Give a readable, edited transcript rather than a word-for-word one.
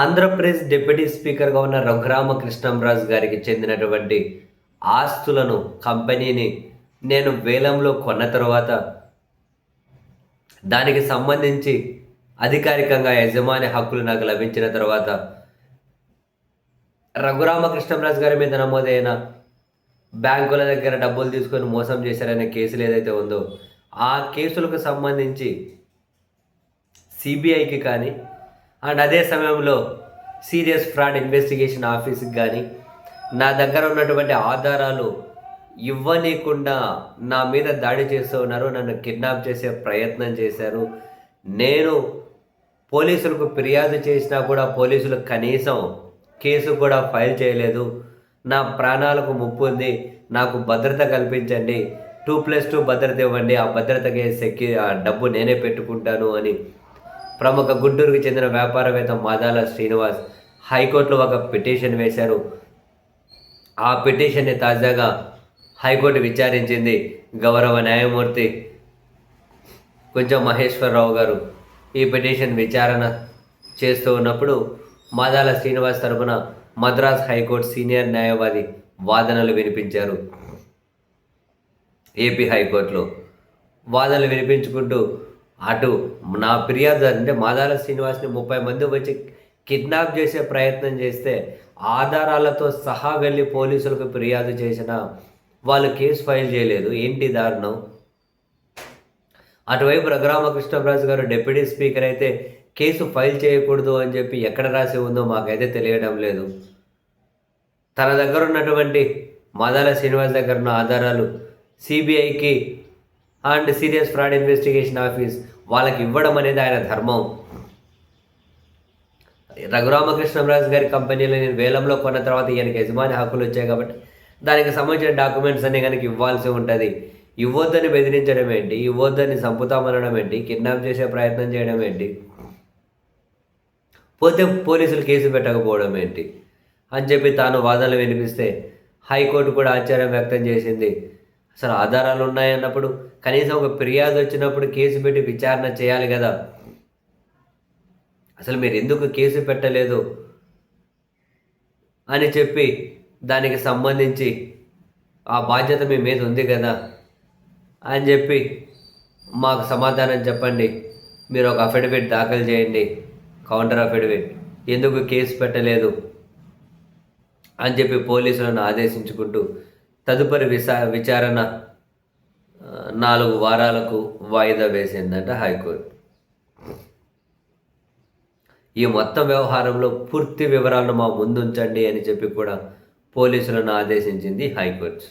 Andhra Pradesh deputy స్పీకర్గా ఉన్న రఘురామకృష్ణంరాజు గారికి చెందినటువంటి ఆస్తులను కంపెనీని నేను వేలంలో కొన్న తర్వాత దానికి సంబంధించి అధికారికంగా యజమాని హక్కులు నాకు లభించిన తర్వాత రఘురామకృష్ణంరాజు గారి మీద నమోదైన బ్యాంకుల దగ్గర డబ్బులు తీసుకొని మోసం చేశారనే కేసులు ఏదైతే ఉందో ఆ కేసులకు సంబంధించి సిబిఐకి కానీ అండ్ అదే సమయంలో సీరియస్ ఫ్రాడ్ ఇన్వెస్టిగేషన్ ఆఫీస్కి కానీ నా దగ్గర ఉన్నటువంటి ఆధారాలు ఇవ్వనీయకుండా నా మీద దాడి చేస్తూ ఉన్నారు, నన్ను కిడ్నాప్ చేసే ప్రయత్నం చేశారు. నేను పోలీసులకు ఫిర్యాదు చేసినా కూడా పోలీసులు కనీసం కేసు కూడా ఫైల్ చేయలేదు. నా ప్రాణాలకు ముప్పు ఉంది, నాకు భద్రత కల్పించండి, 2+2 భద్రత ఇవ్వండి, ఆ భద్రతకి ఆ డబ్బు నేనే పెట్టుకుంటాను అని ప్రముఖ గుంటూరుకు చెందిన వ్యాపారవేత్త మాదాల శ్రీనివాస్ హైకోర్టులో ఒక పిటిషన్ వేశారు. ఆ పిటిషన్ని తాజాగా హైకోర్టు విచారించింది. గౌరవ న్యాయమూర్తి కొంచెం మహేశ్వరరావు గారు ఈ పిటిషన్ విచారణ చేస్తూ ఉన్నప్పుడు మాదాల శ్రీనివాస్ తరపున మద్రాస్ హైకోర్టు సీనియర్ న్యాయవాది వాదనలు వినిపించారు. ఏపీ హైకోర్టులో వాదనలు వినిపించుకుంటూ అటు నా ఫిర్యాదు అంటే మాదాల శ్రీనివాస్ని 30 మంది వచ్చి కిడ్నాప్ చేసే ప్రయత్నం చేస్తే ఆధారాలతో సహా వెళ్ళి పోలీసులకు ఫిర్యాదు చేసినా వాళ్ళు కేసు ఫైల్ చేయలేదు. ఏంటి దారుణం? అటువైపు రఘురామకృష్ణరాజు గారు డిప్యూటీ స్పీకర్ అయితే కేసు ఫైల్ చేయకూడదు అని చెప్పి ఎక్కడ రాసి ఉందో మాకైతే తెలియడం లేదు. తన దగ్గర ఉన్నటువంటి మాదాల శ్రీనివాస్ దగ్గర ఉన్న ఆధారాలు సిబిఐకి and serious fraud investigation office వాళ్ళకి ఇవ్వడం అనేది ఆయన ధర్మం. రఘురామకృష్ణరాజు గారి కంపెనీలో నేను వేలంలో కొన్న తర్వాత ఈయనకి యజమాని హక్కులు వచ్చాయి కాబట్టి దానికి సంబంధించిన డాక్యుమెంట్స్ అన్ని కనుక ఇవ్వాల్సి ఉంటుంది. ఇవ్వద్దని బెదిరించడం ఏంటి, ఇవ్వద్దని చంపుతామనడం ఏంటి, కిడ్నాప్ చేసే ప్రయత్నం చేయడం ఏంటి, పోతే పోలీసులు కేసు పెట్టకపోవడం ఏంటి అని చెప్పి తాను వాదనలు వినిపిస్తే హైకోర్టు కూడా ఆశ్చర్యం వ్యక్తం చేసింది. అసలు ఆధారాలు ఉన్నాయన్నప్పుడు కనీసం ఒక ఫిర్యాదు వచ్చినప్పుడు కేసు పెట్టి విచారణ చేయాలి కదా. అసలు మీరు ఎందుకు కేసు పెట్టలేదు అని చెప్పి దానికి సంబంధించి ఆ బాధ్యత మీ మీద ఉంది కదా అని చెప్పి మాకు సమాధానం చెప్పండి, మీరు ఒక అఫిడవిట్ దాఖలు చేయండి, కౌంటర్ అఫిడవిట్, ఎందుకు కేసు పెట్టలేదు అని చెప్పి పోలీసులను ఆదేశించుకుంటూ తదుపరి విచారణ 4 వారాలకు వాయిదా వేసిందంట హైకోర్టు. ఈ మొత్తం వ్యవహారంలో పూర్తి వివరాలను మా ముందుంచండి అని చెప్పి కూడా పోలీసులను ఆదేశించింది హైకోర్టు.